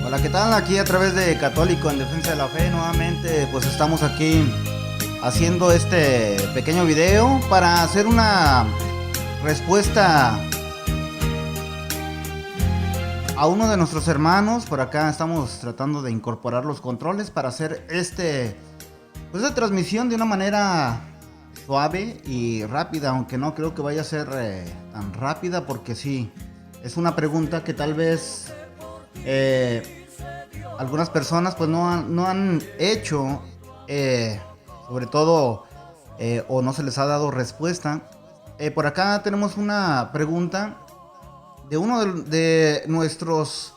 Hola, ¿qué tal? Aquí a través de Católico en Defensa de la Fe, nuevamente pues estamos aquí haciendo este pequeño video para hacer una respuesta a uno de nuestros hermanos. Por acá estamos tratando de incorporar los controles para hacer pues esta transmisión de una manera suave y rápida, aunque no creo que vaya a ser tan rápida, porque sí, es una pregunta que tal vez algunas personas pues no han hecho, sobre todo, o no se les ha dado respuesta. Por acá tenemos una pregunta de uno de nuestros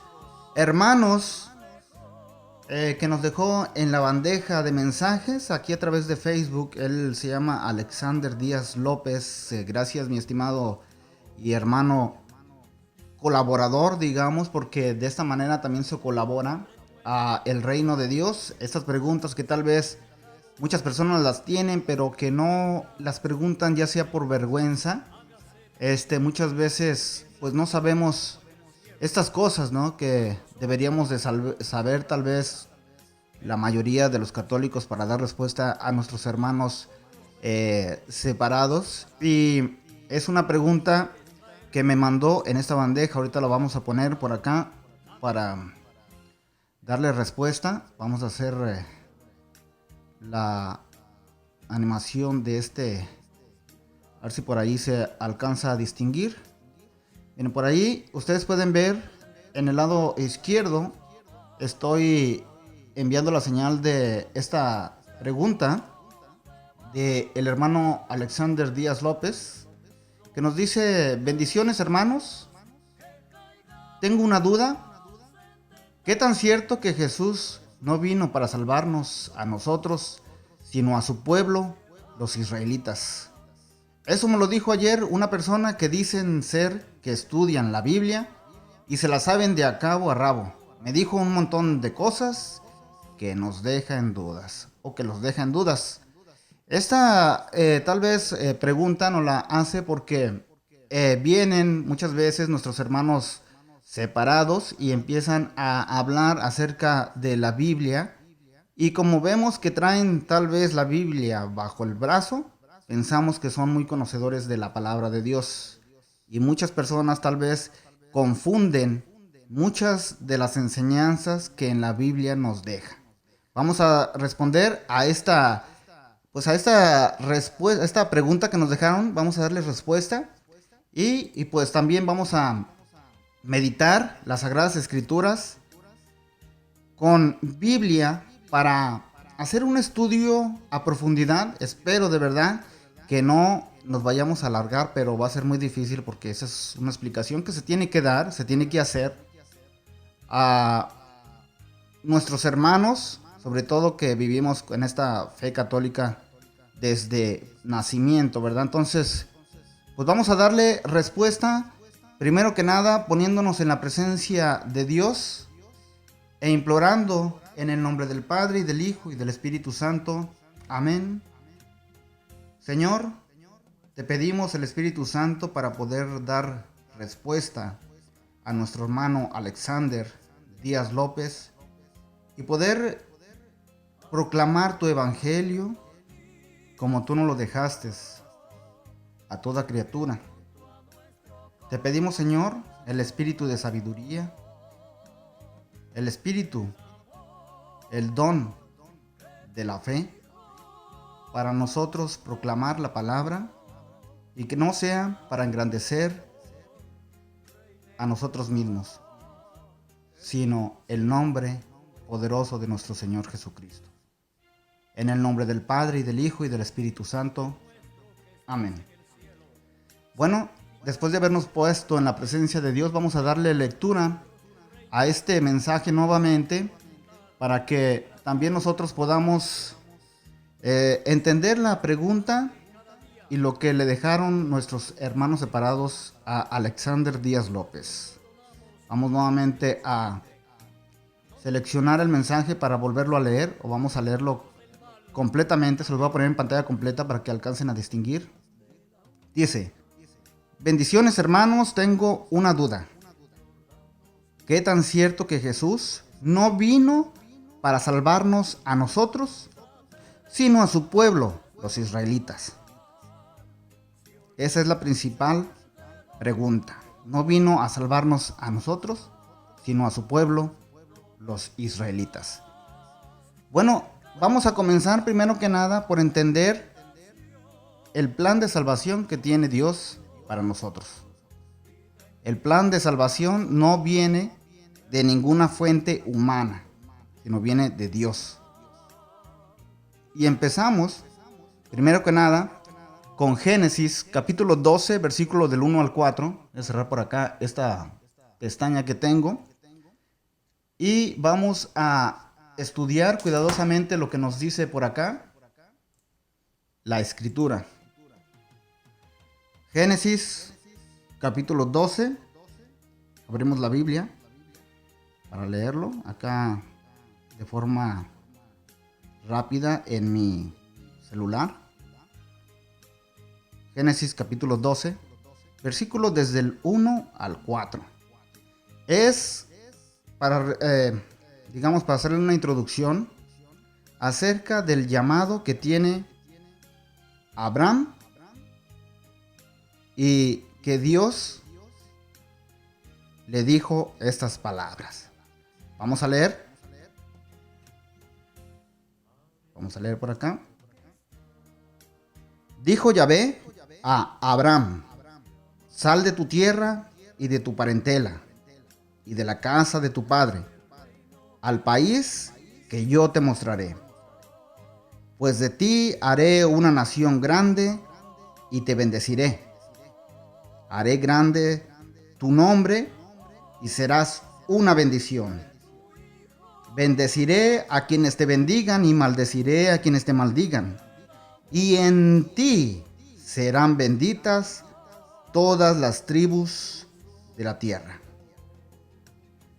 hermanos, que nos dejó en la bandeja de mensajes aquí a través de Facebook. Él se llama Alexander Díaz López. Gracias, mi estimado y hermano colaborador, digamos, porque de esta manera también se colabora a el reino de Dios. Estas preguntas que tal vez muchas personas las tienen, pero que no las preguntan, ya sea por vergüenza. Muchas veces pues no sabemos estas cosas, ¿no? Que deberíamos de saber tal vez la mayoría de los católicos para dar respuesta a nuestros hermanos separados. Y es una pregunta que me mandó en esta bandeja. Ahorita la vamos a poner por acá para darle respuesta. Vamos a hacer la animación de a ver si por ahí se alcanza a distinguir. Miren, por ahí ustedes pueden ver en el lado izquierdo, estoy enviando la señal de esta pregunta de el hermano Alexander Díaz López, que nos dice: bendiciones, hermanos, tengo una duda. ¿Qué tan cierto que Jesús no vino para salvarnos a nosotros, sino a su pueblo, los israelitas? Eso me lo dijo ayer una persona que dicen ser que estudian la Biblia y se la saben de a cabo a rabo. Me dijo un montón de cosas que nos deja en dudas, o que los deja en dudas. Esta tal vez pregunta nos la hace porque vienen muchas veces nuestros hermanos separados y empiezan a hablar acerca de la Biblia, y como vemos que traen tal vez la Biblia bajo el brazo, pensamos que son muy conocedores de la palabra de Dios, y muchas personas tal vez confunden muchas de las enseñanzas que en la Biblia nos deja. Vamos a responder a esta respuesta, esta pregunta que nos dejaron. Vamos a darle respuesta y pues también vamos a meditar las Sagradas Escrituras con Biblia para hacer un estudio a profundidad. Espero de verdad que no nos vayamos a alargar, pero va a ser muy difícil porque esa es una explicación que se tiene que dar, se tiene que hacer a nuestros hermanos, sobre todo que vivimos en esta fe católica desde nacimiento, ¿verdad? Entonces, pues vamos a darle respuesta, primero que nada poniéndonos en la presencia de Dios e implorando en el nombre del Padre, y del Hijo, y del Espíritu Santo. Amén. Señor, te pedimos el Espíritu Santo para poder dar respuesta a nuestro hermano Alexander Díaz López y poder proclamar tu evangelio como tú nos lo dejaste a toda criatura. Te pedimos, Señor, el espíritu de sabiduría, el espíritu, el don de la fe, para nosotros proclamar la palabra, y que no sea para engrandecer a nosotros mismos, sino el nombre poderoso de nuestro Señor Jesucristo. En el nombre del Padre, y del Hijo, y del Espíritu Santo. Amén. Bueno, después de habernos puesto en la presencia de Dios, vamos a darle lectura a este mensaje nuevamente, para que también nosotros podamos entender la pregunta y lo que le dejaron nuestros hermanos separados a Alexander Díaz López. Vamos nuevamente a seleccionar el mensaje para volverlo a leer, o vamos a leerlo completamente. Se los voy a poner en pantalla completa para que alcancen a distinguir. Dice: bendiciones, hermanos, tengo una duda. ¿Qué tan cierto que Jesús no vino para salvarnos a nosotros, sino a su pueblo, los israelitas. Esa es la principal pregunta. No vino a salvarnos a nosotros, sino a su pueblo, los israelitas. Bueno, vamos a comenzar primero que nada por entender el plan de salvación que tiene Dios para nosotros. El plan de salvación no viene de ninguna fuente humana, sino viene de Dios. Y empezamos, primero que nada, con Génesis capítulo 12, versículo del 1 al 4. Voy a cerrar por acá esta pestaña que tengo. Y vamos a estudiar cuidadosamente lo que nos dice por acá la escritura. Génesis capítulo 12. Abrimos la Biblia para leerlo acá de forma rápida en mi celular. Génesis capítulo 12, versículos desde el 1 al 4. Es para, para hacerle una introducción acerca del llamado que tiene Abraham y que Dios le dijo estas palabras. Vamos a leer. Vamos a leer por acá. Dijo Yahvé a Abraham: sal de tu tierra y de tu parentela y de la casa de tu padre, al país que yo te mostraré. Pues de ti haré una nación grande y te bendeciré. Haré grande tu nombre y serás una bendición. Bendeciré a quienes te bendigan y maldeciré a quienes te maldigan. Y en ti serán benditas todas las tribus de la tierra.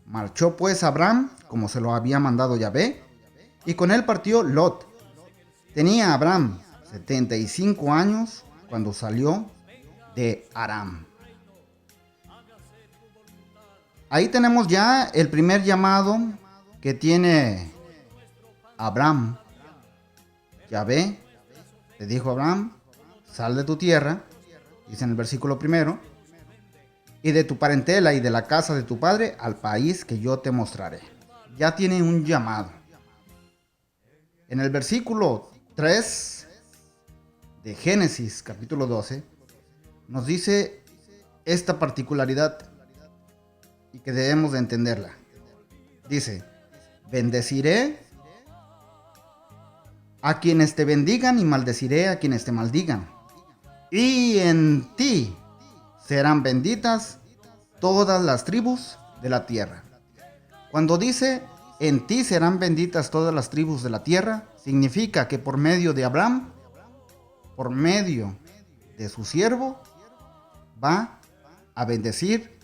Marchó pues Abraham, como se lo había mandado Yahvé, y con él partió Lot. Tenía Abraham 75 años cuando salió de Aram. Ahí tenemos ya el primer llamado que tiene Abraham. Yahvé le dijo a Abraham: sal de tu tierra, dice en el versículo primero, y de tu parentela y de la casa de tu padre al país que yo te mostraré. Ya tiene un llamado. En el versículo 3 de Génesis capítulo 12 nos dice esta particularidad y que debemos de entenderla. Dice: bendeciré a quienes te bendigan y maldeciré a quienes te maldigan. Y en ti serán benditas todas las tribus de la tierra. Cuando dice en ti serán benditas todas las tribus de la tierra, significa que por medio de Abraham, por medio de su siervo, va a bendecir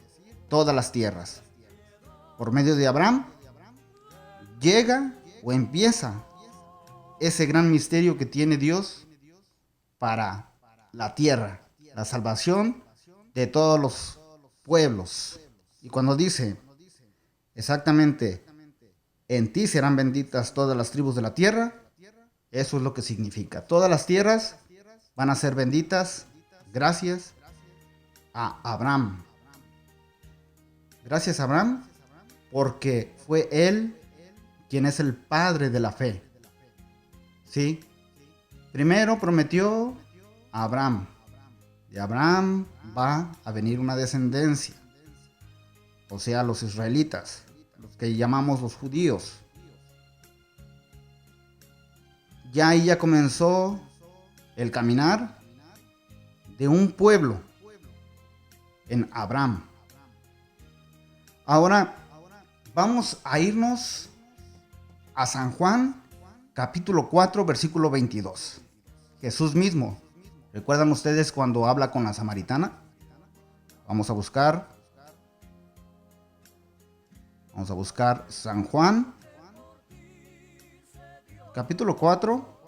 todas las tierras. Por medio de Abraham llega o empieza ese gran misterio que tiene Dios para la tierra, la salvación de todos los pueblos. Y cuando dice exactamente en ti serán benditas todas las tribus de la tierra, eso es lo que significa. Todas las tierras van a ser benditas gracias a Abraham. Gracias a Abraham, porque fue él quien es el padre de la fe. ¿Sí? Primero prometió a Abraham. De Abraham va a venir una descendencia, o sea, los israelitas, los que llamamos los judíos. Ya ahí ya comenzó el caminar de un pueblo en Abraham. Ahora vamos a irnos a San Juan, capítulo 4, versículo 22. Jesús mismo. ¿Recuerdan ustedes cuando habla con la samaritana? Vamos a buscar San Juan, capítulo 4,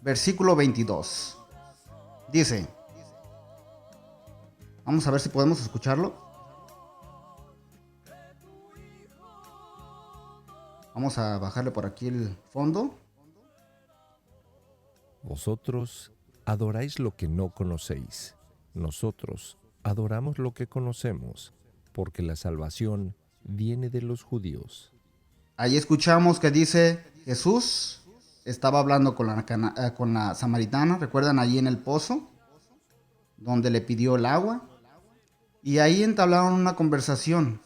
versículo 22. Dice, vamos a ver si podemos escucharlo. Vamos a bajarle por aquí el fondo. Vosotros adoráis lo que no conocéis. Nosotros adoramos lo que conocemos, porque la salvación viene de los judíos. Ahí escuchamos que dice Jesús estaba hablando con la samaritana, recuerdan allí en el pozo, donde le pidió el agua. Y ahí entablaron una conversación.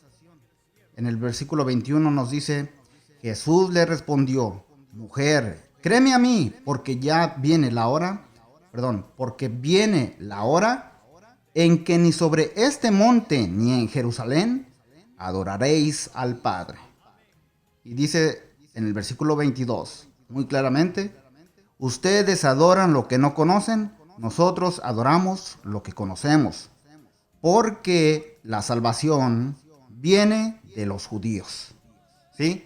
En el versículo 21 nos dice, Jesús le respondió, mujer, créeme a mí, porque ya viene la hora, porque viene la hora en que ni sobre este monte ni en Jerusalén adoraréis al Padre. Y dice en el versículo 22, muy claramente, ustedes adoran lo que no conocen, nosotros adoramos lo que conocemos, porque la salvación viene de los judíos. ¿Sí?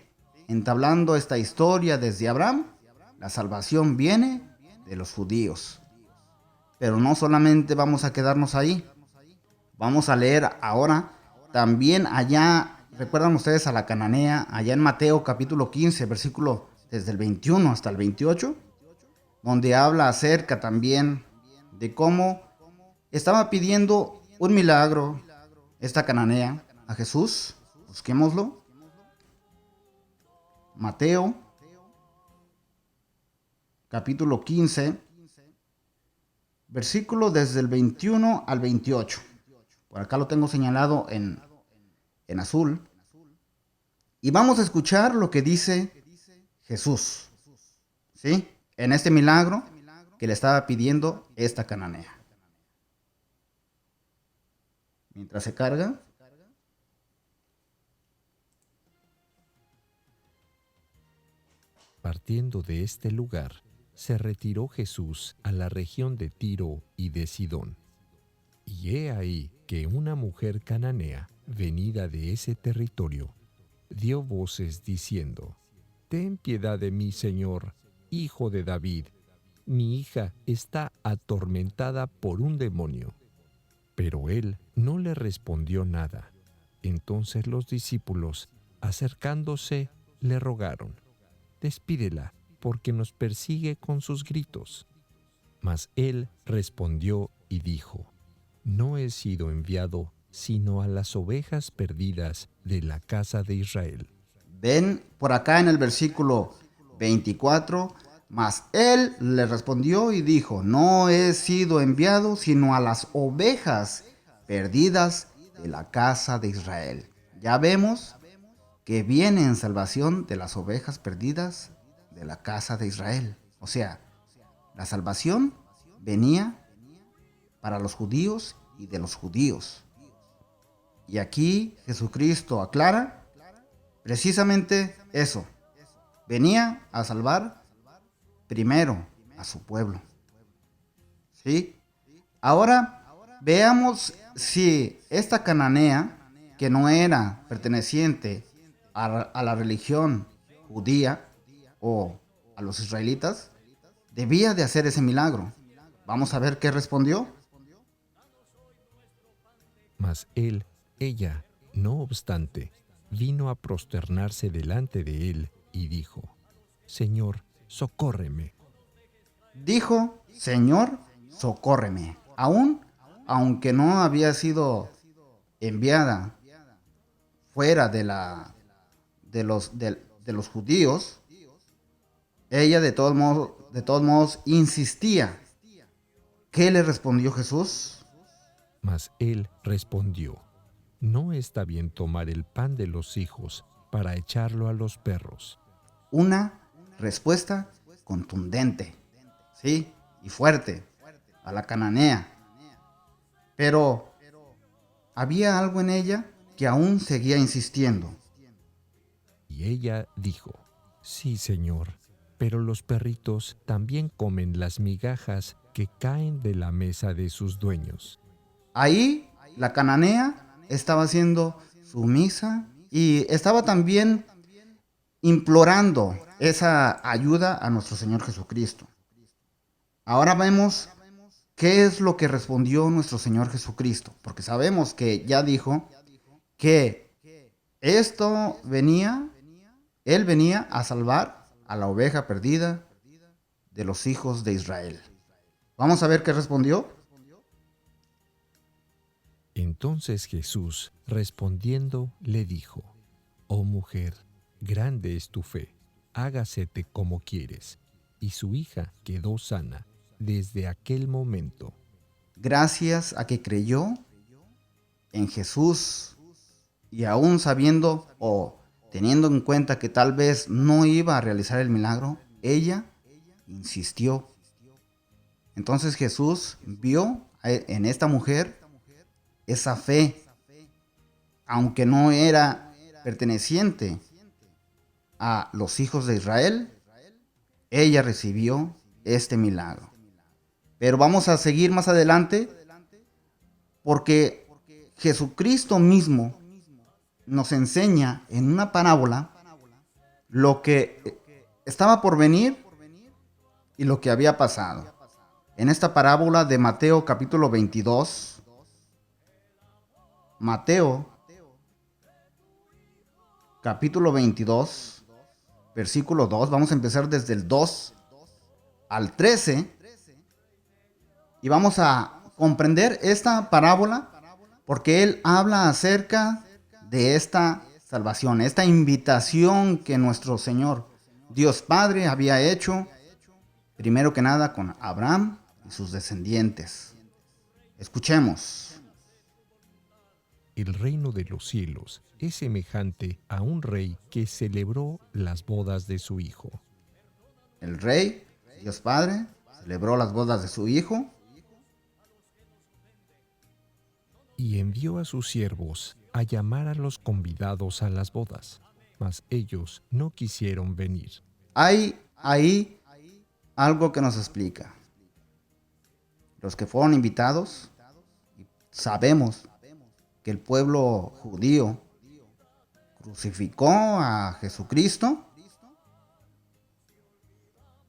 Entablando esta historia desde Abraham, la salvación viene de los judíos. Pero no solamente vamos a quedarnos ahí. Vamos a leer ahora también allá, recuerdan ustedes a la cananea, allá en Mateo capítulo 15, versículo desde el 21 hasta el 28, donde habla acerca también de cómo estaba pidiendo un milagro esta cananea a Jesús. Busquémoslo. Mateo capítulo 15, versículo desde el 21 al 28. Por acá lo tengo señalado en azul. Y vamos a escuchar lo que dice Jesús, ¿sí? En este milagro que le estaba pidiendo esta cananea. Mientras se carga. Partiendo de este lugar, se retiró Jesús a la región de Tiro y de Sidón. Y he ahí que una mujer cananea, venida de ese territorio, dio voces diciendo, «Ten piedad de mí, Señor, hijo de David. Mi hija está atormentada por un demonio». Pero él no le respondió nada. Entonces los discípulos, acercándose, le rogaron, «Despídela, porque nos persigue con sus gritos». Mas él respondió y dijo, «No he sido enviado sino a las ovejas perdidas de la casa de Israel». Ven por acá en el versículo 24. Mas él le respondió y dijo, no he sido enviado sino a las ovejas perdidas de la casa de Israel. Ya vemos que viene en salvación de las ovejas perdidas de la casa de Israel. O sea, la salvación venía para los judíos y de los judíos. Y aquí Jesucristo aclara precisamente eso. Venía a salvar primero a su pueblo. ¿Sí? Ahora veamos si esta cananea, que no era perteneciente a la religión judía o a los israelitas, debía de hacer ese milagro. Vamos a ver qué respondió. Mas ella, no obstante, vino a prosternarse delante de él y dijo, «Señor, socórreme». Dijo, Señor, socórreme. Aunque no había sido enviada fuera de los judíos, ella de todos modos insistía. ¿Qué le respondió Jesús? Mas él respondió, «No está bien tomar el pan de los hijos para echarlo a los perros». Una respuesta contundente, ¿sí? Y fuerte a la cananea. Pero había algo en ella que aún seguía insistiendo. Y ella dijo, «Sí, Señor, pero los perritos también comen las migajas que caen de la mesa de sus dueños». Ahí la cananea estaba haciendo sumisa y estaba también implorando esa ayuda a nuestro Señor Jesucristo. Ahora vemos qué es lo que respondió nuestro Señor Jesucristo, porque sabemos que ya dijo que esto venía Él venía a salvar a la oveja perdida de los hijos de Israel. Vamos a ver qué respondió. Entonces Jesús, respondiendo, le dijo: Oh mujer, grande es tu fe, hágasete como quieres. Y su hija quedó sana desde aquel momento. Gracias a que creyó en Jesús y aún sabiendo o teniendo en cuenta que tal vez no iba a realizar el milagro, ella insistió. Entonces Jesús vio en esta mujer esa fe, aunque no era perteneciente a los hijos de Israel, ella recibió este milagro. Pero vamos a seguir más adelante porque Jesucristo mismo nos enseña en una parábola lo que estaba por venir y lo que había pasado. En esta parábola de Mateo capítulo 22, Mateo capítulo 22, versículo 2, vamos a empezar desde el 2 al 13 y vamos a comprender esta parábola porque él habla acerca de esta salvación, esta invitación que nuestro Señor Dios Padre había hecho, primero que nada con Abraham y sus descendientes. Escuchemos. El reino de los cielos es semejante a un rey que celebró las bodas de su hijo. El rey, Dios Padre, celebró las bodas de su hijo Y envió a sus siervos a llamar a los convidados a las bodas, mas ellos no quisieron venir. Hay ahí algo que nos explica. Los que fueron invitados, sabemos que el pueblo judío crucificó a Jesucristo.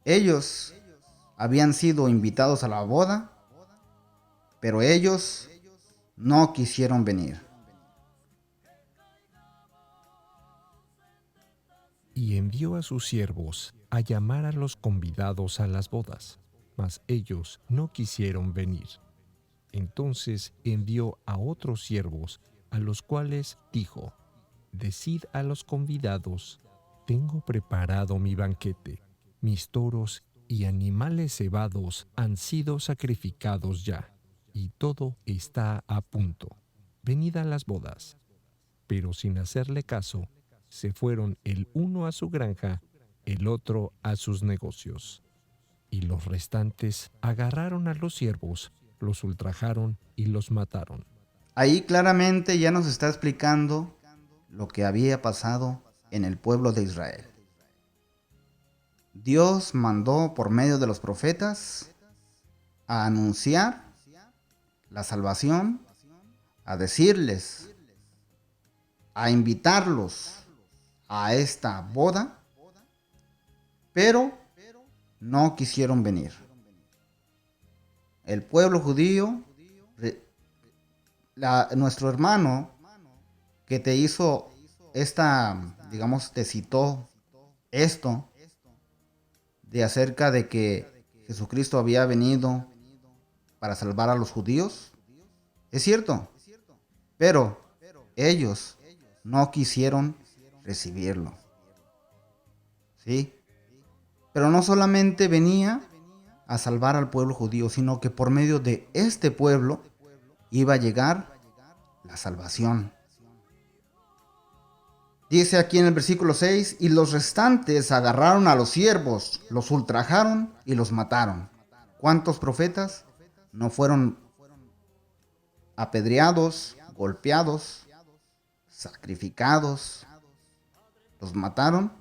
Ellos habían sido invitados a la boda, pero ellos no quisieron venir. Y envió a sus siervos a llamar a los convidados a las bodas, mas ellos no quisieron venir. Entonces envió a otros siervos, a los cuales dijo: Decid a los convidados: tengo preparado mi banquete, mis toros y animales cebados han sido sacrificados ya, y todo está a punto. Venid a las bodas. Pero sin hacerle caso, se fueron el uno a su granja, el otro a sus negocios. Y los restantes agarraron a los siervos, los ultrajaron y los mataron. Ahí claramente ya nos está explicando lo que había pasado en el pueblo de Israel. Dios mandó por medio de los profetas a anunciar la salvación, a decirles, a invitarlos a esta boda, pero no quisieron venir. El pueblo judío, nuestro hermano que te hizo esta, digamos, te citó esto de acerca de que Jesucristo había venido para salvar a los judíos, es cierto, pero ellos no quisieron recibirlo. ¿Sí? Pero no solamente venía a salvar al pueblo judío, sino que por medio de este pueblo iba a llegar la salvación. Dice aquí en el versículo 6, y los restantes agarraron a los siervos, los ultrajaron y los mataron. ¿Cuántos profetas no fueron apedreados, golpeados, sacrificados? Los mataron.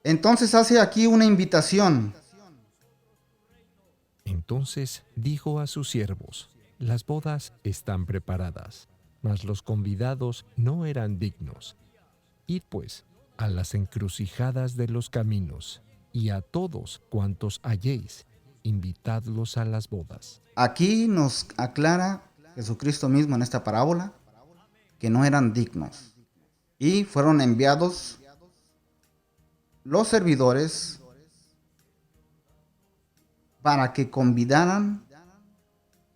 Entonces hace aquí una invitación. Entonces dijo a sus siervos: Las bodas están preparadas, mas los convidados no eran dignos. Id pues a las encrucijadas de los caminos, y a todos cuantos halléis, invitadlos a las bodas. Aquí nos aclara Jesucristo mismo en esta parábola que no eran dignos. Y fueron enviados los servidores para que convidaran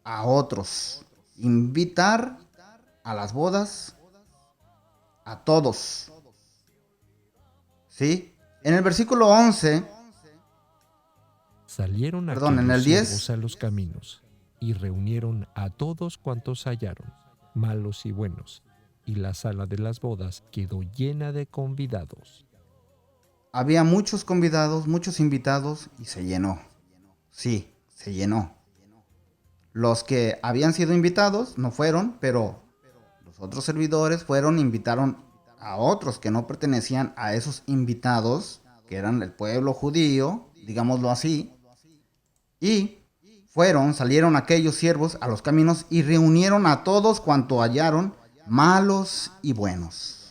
a otros. Invitar a las bodas a todos. ¿Sí? En el versículo 11, Salieron perdón, en aquellos el 10, siervos a los caminos y reunieron a todos cuantos hallaron, malos y buenos, y la sala de las bodas quedó llena de convidados. había muchos convidados, muchos invitados y se llenó. Sí, se llenó. Los que habían sido invitados no fueron, pero los otros servidores fueron, invitaron a otros que no pertenecían a esos invitados, que eran el pueblo judío, digámoslo así, y salieron aquellos siervos a los caminos y reunieron a todos cuanto hallaron, malos y buenos.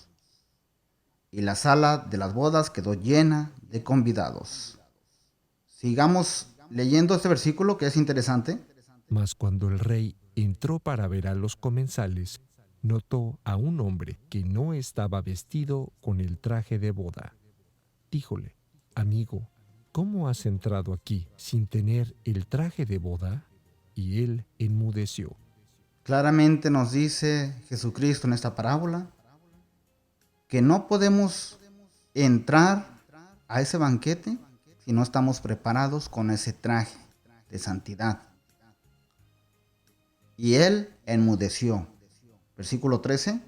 Y la sala de las bodas quedó llena de convidados. Sigamos leyendo este versículo que es interesante. Mas cuando el rey entró para ver a los comensales, notó a un hombre que no estaba vestido con el traje de boda. Díjole: amigo, ¿cómo has entrado aquí sin tener el traje de boda? Y él enmudeció. Claramente nos dice Jesucristo en esta parábola que no podemos entrar a ese banquete si no estamos preparados con ese traje de santidad. Y él enmudeció. Versículo 13.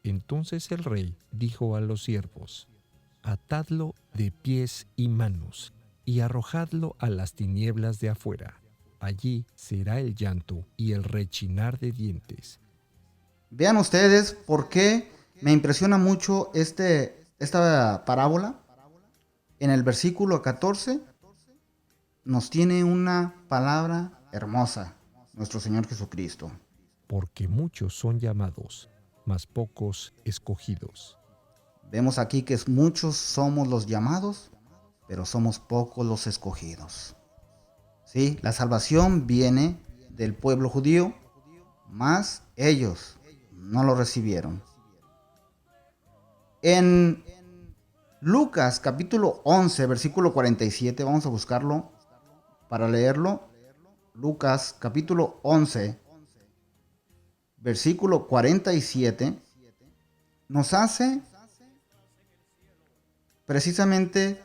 Entonces el rey dijo a los siervos: atadlo de pies y manos y arrojadlo a las tinieblas de afuera. Allí será el llanto y el rechinar de dientes. Vean ustedes por qué me impresiona mucho esta parábola. En el versículo 14 nos tiene una palabra hermosa, nuestro Señor Jesucristo. Porque muchos son llamados, mas pocos escogidos. Vemos aquí que muchos somos los llamados, pero somos pocos los escogidos. ¿Sí? La salvación viene del pueblo judío, mas ellos no lo recibieron. En Lucas capítulo 11, versículo 47, vamos a buscarlo para leerlo. Lucas capítulo 11, versículo 47, nos hace precisamente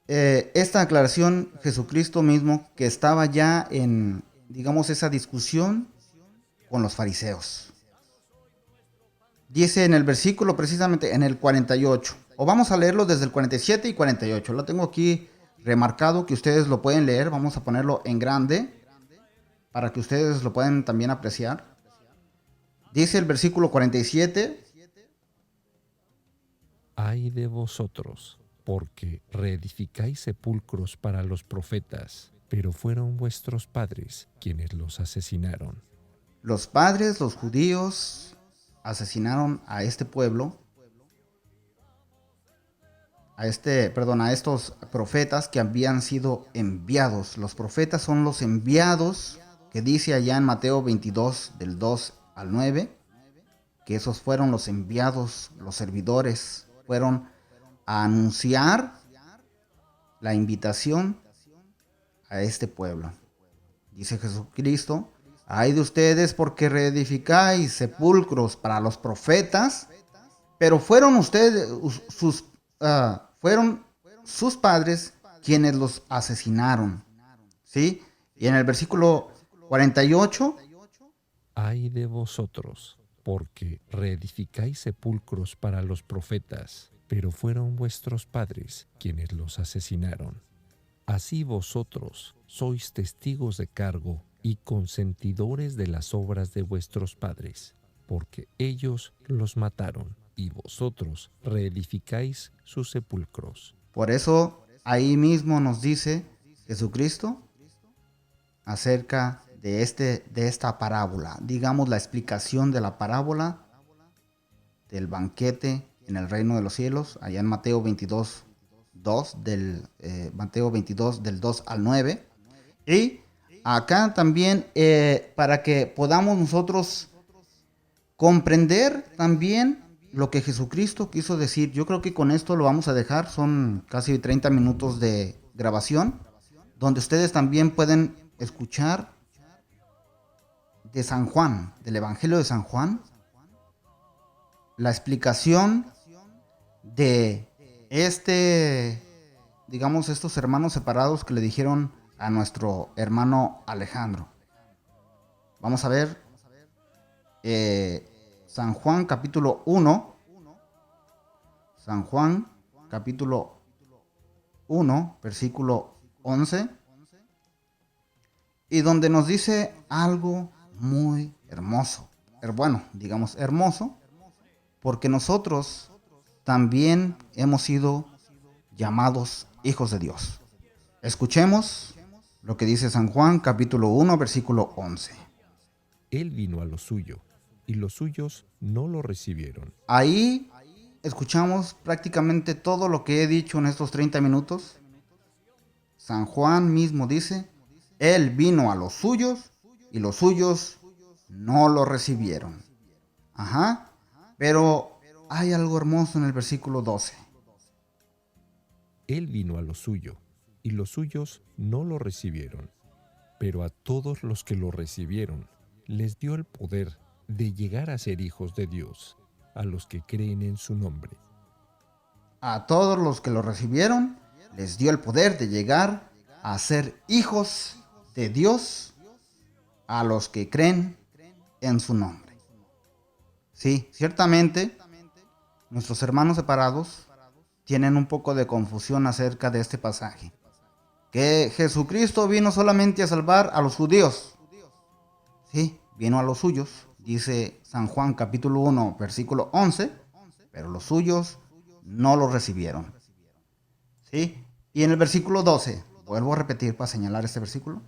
esta aclaración Jesucristo mismo, que estaba ya en, digamos, esa discusión con los fariseos. Dice en el versículo precisamente en el 48, o vamos a leerlo desde el 47 y 48. Lo tengo aquí remarcado que ustedes lo pueden leer. Vamos a ponerlo en grande para que ustedes lo puedan también apreciar. Dice el versículo 47. Ay de vosotros, porque reedificáis sepulcros para los profetas, pero fueron vuestros padres quienes los asesinaron. Los padres, los judíos, asesinaron a este pueblo, a estos profetas que habían sido enviados. Los profetas son los enviados que dice allá en Mateo 22, del 2 al 9, que esos fueron los enviados, los servidores, fueron a anunciar la invitación a este pueblo. Dice Jesucristo: ay de ustedes porque reedificáis sepulcros para los profetas, pero fueron sus padres quienes los asesinaron. ¿Sí? Y en el versículo 48, Ay de vosotros, porque reedificáis sepulcros para los profetas, pero fueron vuestros padres quienes los asesinaron. Así vosotros sois testigos de cargo y consentidores de las obras de vuestros padres, porque ellos los mataron y vosotros reedificáis sus sepulcros. por eso ahí mismo nos dice Jesucristo acerca de esta parábola, digamos la explicación de la parábola del banquete en el reino de los cielos, allá en Mateo 22, 2, Mateo 22 del 2 al 9. Y acá también para que podamos nosotros comprender también lo que Jesucristo quiso decir. Yo creo que con esto lo vamos a dejar. Son casi 30 minutos de grabación, donde ustedes también pueden escuchar de San Juan, del Evangelio de San Juan, la explicación de digamos, estos hermanos separados que le dijeron a nuestro hermano Alejandro. Vamos a ver San Juan capítulo 1. San Juan capítulo 1, versículo 11. Y donde nos dice algo muy hermoso. Bueno, digamos hermoso, porque nosotros también hemos sido llamados hijos de Dios. Escuchemos lo que dice San Juan capítulo 1, versículo 11. Él vino a lo suyo, y los suyos no lo recibieron. Ahí escuchamos prácticamente todo lo que he dicho en estos 30 minutos. San Juan mismo dice, Él vino a los suyos y los suyos no lo recibieron. Ajá, pero hay algo hermoso en el versículo 12. Él vino a lo suyo, y los suyos no lo recibieron. Pero a todos los que lo recibieron, les dio el poder de llegar a ser hijos de Dios, a los que creen en su nombre. A todos los que lo recibieron, les dio el poder de llegar a ser hijos de Dios, a los que creen en su nombre. Sí, ciertamente, nuestros hermanos separados tienen un poco de confusión acerca de este pasaje. Que Jesucristo vino solamente a salvar a los judíos. Sí, vino a los suyos, dice San Juan capítulo 1, versículo 11, pero los suyos no lo recibieron. ¿Sí? Y en el versículo 12, vuelvo a repetir para señalar este versículo,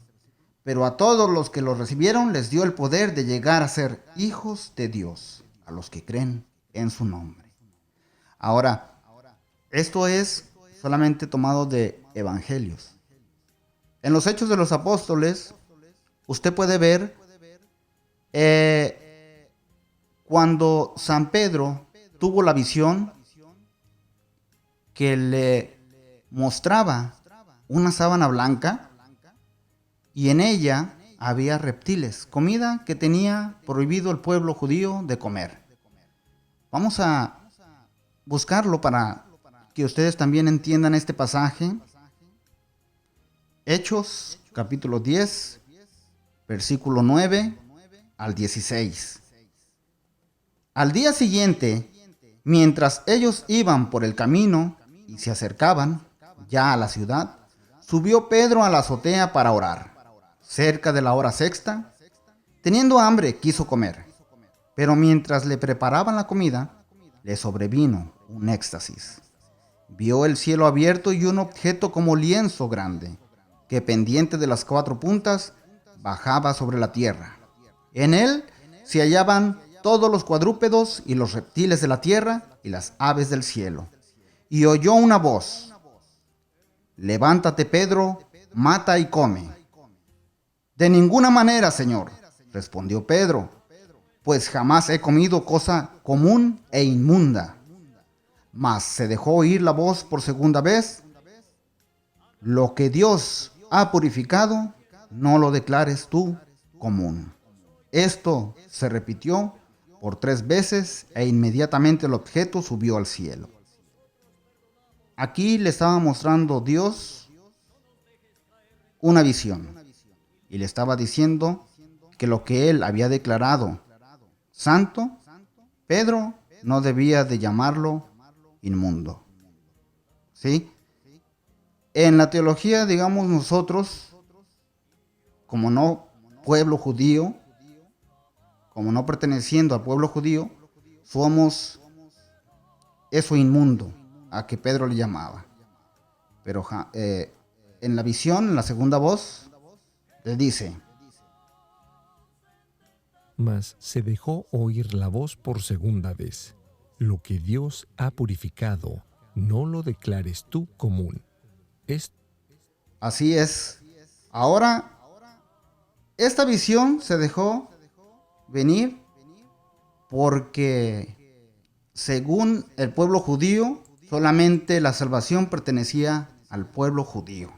pero a todos los que lo recibieron les dio el poder de llegar a ser hijos de Dios, a los que creen en su nombre. Ahora, esto es solamente tomado de evangelios. En los Hechos de los Apóstoles, usted puede ver cuando San Pedro tuvo la visión que le mostraba una sábana blanca y en ella había reptiles, comida que tenía prohibido el pueblo judío de comer. Vamos a buscarlo para que ustedes también entiendan este pasaje. Hechos capítulo 10, versículo 9 al 16. Al día siguiente, mientras ellos iban por el camino y se acercaban ya a la ciudad, subió Pedro a la azotea para orar. Cerca de la hora sexta, teniendo hambre, quiso comer. Pero mientras le preparaban la comida, le sobrevino un éxtasis. Vio el cielo abierto y un objeto como lienzo grande, que pendiente de las 4 puntas, bajaba sobre la tierra. En él se hallaban todos los cuadrúpedos y los reptiles de la tierra y las aves del cielo. Y oyó una voz: «Levántate, Pedro, mata y come». «De ninguna manera, Señor», respondió Pedro, «pues jamás he comido cosa común e inmunda». Mas se dejó oír la voz por segunda vez: «Lo que Dios ha purificado, no lo declares tú común». Esto se repitió por 3 veces e inmediatamente el objeto subió al cielo. Aquí le estaba mostrando Dios una visión y le estaba diciendo que lo que él había declarado santo, Pedro no debía de llamarlo inmundo. ¿Sí? En la teología, digamos nosotros, como no pueblo judío, como no perteneciendo al pueblo judío, somos eso inmundo a que Pedro le llamaba. Pero en la visión, en la segunda voz, le dice: Mas se dejó oír la voz por segunda vez: lo que Dios ha purificado, no lo declares tú común. Así es. Ahora, esta visión se dejó venir porque según el pueblo judío, solamente la salvación pertenecía al pueblo judío.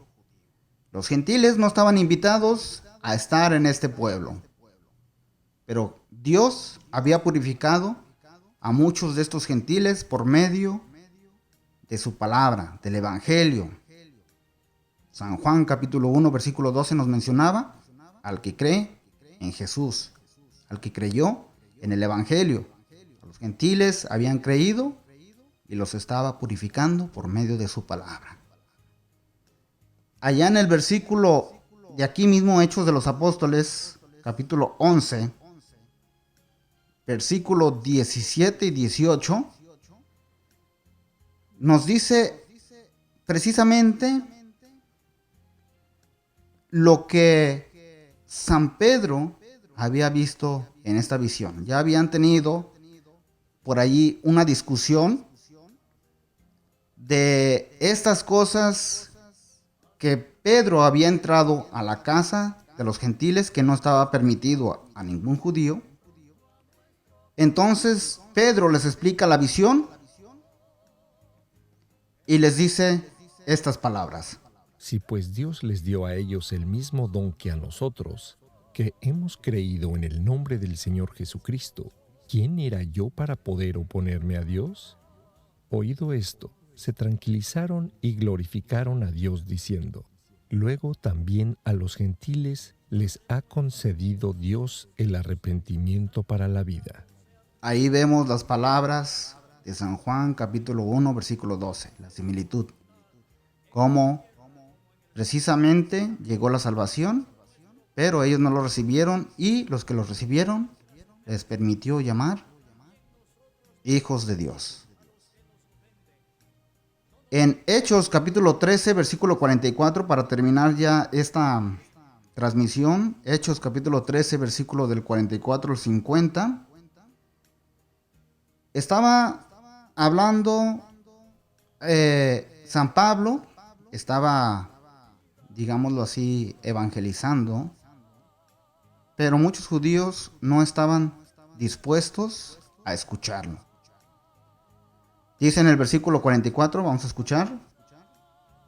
Los gentiles no estaban invitados a estar en este pueblo, pero Dios había purificado a muchos de estos gentiles por medio de su palabra, del Evangelio. San Juan capítulo 1 versículo 12 nos mencionaba al que cree en Jesús, al que creyó en el Evangelio. Los gentiles habían creído y los estaba purificando por medio de su palabra. Allá en el versículo de aquí mismo, Hechos de los Apóstoles, capítulo 11, versículo 17 y 18, nos dice precisamente lo que San Pedro había visto en esta visión. Ya habían tenido por allí una discusión de estas cosas que Pedro había entrado a la casa de los gentiles, que no estaba permitido a ningún judío. Entonces Pedro les explica la visión y les dice estas palabras. Si pues Dios les dio a ellos el mismo don que a nosotros, que hemos creído en el nombre del Señor Jesucristo, ¿quién era yo para poder oponerme a Dios? Oído esto, se tranquilizaron y glorificaron a Dios diciendo: luego también a los gentiles les ha concedido Dios el arrepentimiento para la vida. Ahí vemos las palabras de San Juan capítulo 1 versículo 12, la similitud. Cómo precisamente llegó la salvación, pero ellos no lo recibieron, y los que lo recibieron les permitió llamar hijos de Dios. En Hechos capítulo 13 versículo 44, para terminar ya esta transmisión, Hechos capítulo 13 versículo del 44 al 50, estaba hablando San Pablo, estaba, digámoslo así, evangelizando, pero muchos judíos no estaban dispuestos a escucharlo. Dice en el versículo 44, vamos a escuchar.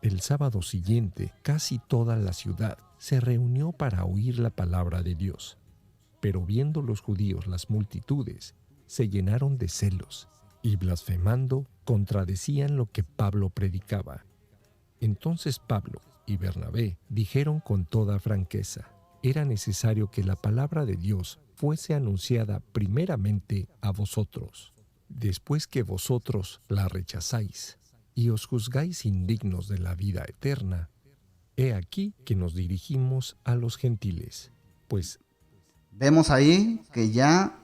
El sábado siguiente, casi toda la ciudad se reunió para oír la palabra de Dios. Pero viendo los judíos las multitudes, se llenaron de celos y, blasfemando, contradecían lo que Pablo predicaba. Entonces Pablo y Bernabé dijeron con toda franqueza: era necesario que la palabra de Dios fuese anunciada primeramente a vosotros, después que vosotros la rechazáis y os juzgáis indignos de la vida eterna. He aquí que nos dirigimos a los gentiles, pues vemos ahí que ya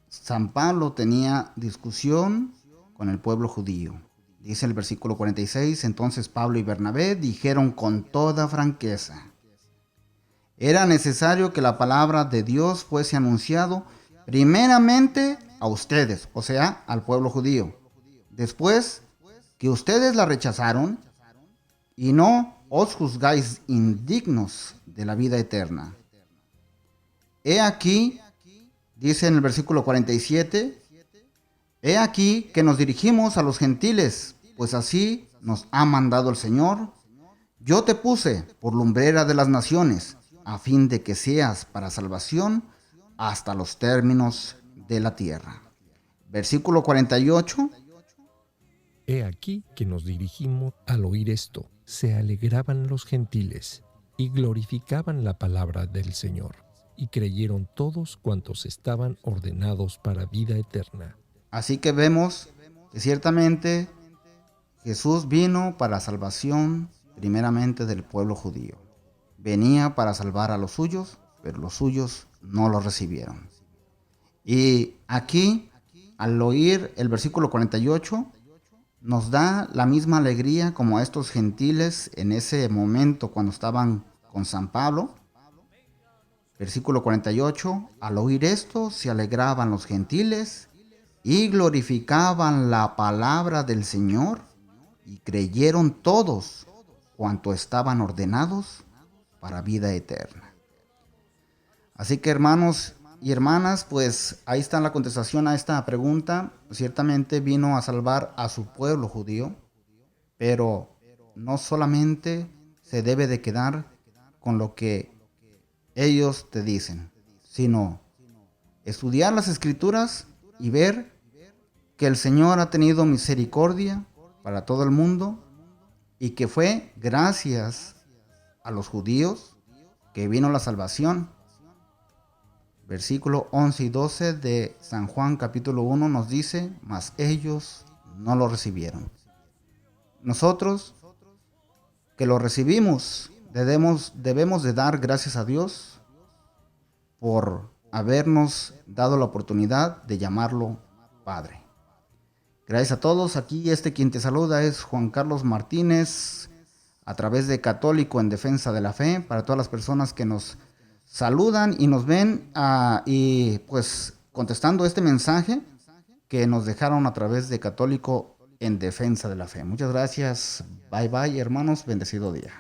San Pablo tenía discusión con el pueblo judío. Dice el versículo 46, entonces Pablo y Bernabé dijeron con toda franqueza: era necesario que la palabra de Dios fuese anunciado primeramente a ustedes, o sea, al pueblo judío. Después que ustedes la rechazaron, y no os juzgáis indignos de la vida eterna. He aquí, dice en el versículo 47, he aquí que nos dirigimos a los gentiles, pues así nos ha mandado el Señor. Yo te puse por lumbrera de las naciones, a fin de que seas para salvación hasta los términos de la tierra. Versículo 48. he aquí que nos dirigimos. Al oír esto, se alegraban los gentiles y glorificaban la palabra del Señor, y creyeron todos cuantos estaban ordenados para vida eterna. Así que vemos que ciertamente Jesús vino para salvación primeramente del pueblo judío. Venía para salvar a los suyos, pero los suyos no lo recibieron. Y aquí, al oír el versículo 48, nos da la misma alegría como a estos gentiles en ese momento cuando estaban con San Pablo. Versículo 48, al oír esto se alegraban los gentiles y glorificaban la palabra del Señor, y creyeron todos cuanto estaban ordenados para vida eterna. Así que, hermanos y hermanas, pues ahí está la contestación a esta pregunta. Ciertamente vino a salvar a su pueblo judío, pero no solamente se debe de quedar con lo que ellos te dicen, sino estudiar las escrituras y ver que el Señor ha tenido misericordia para todo el mundo y que fue gracias a los judíos que vino la salvación. Versículo 11 y 12 de San Juan capítulo 1 nos dice, mas ellos no lo recibieron. Nosotros que lo recibimos debemos de dar gracias a Dios por habernos dado la oportunidad de llamarlo Padre. Gracias a todos. Aquí quien te saluda es Juan Carlos Martínez, a través de Católico en Defensa de la Fe, para todas las personas que nos saludan y nos ven, y pues contestando este mensaje que nos dejaron a través de Católico en Defensa de la Fe. Muchas gracias. Bye bye, hermanos. Bendecido día.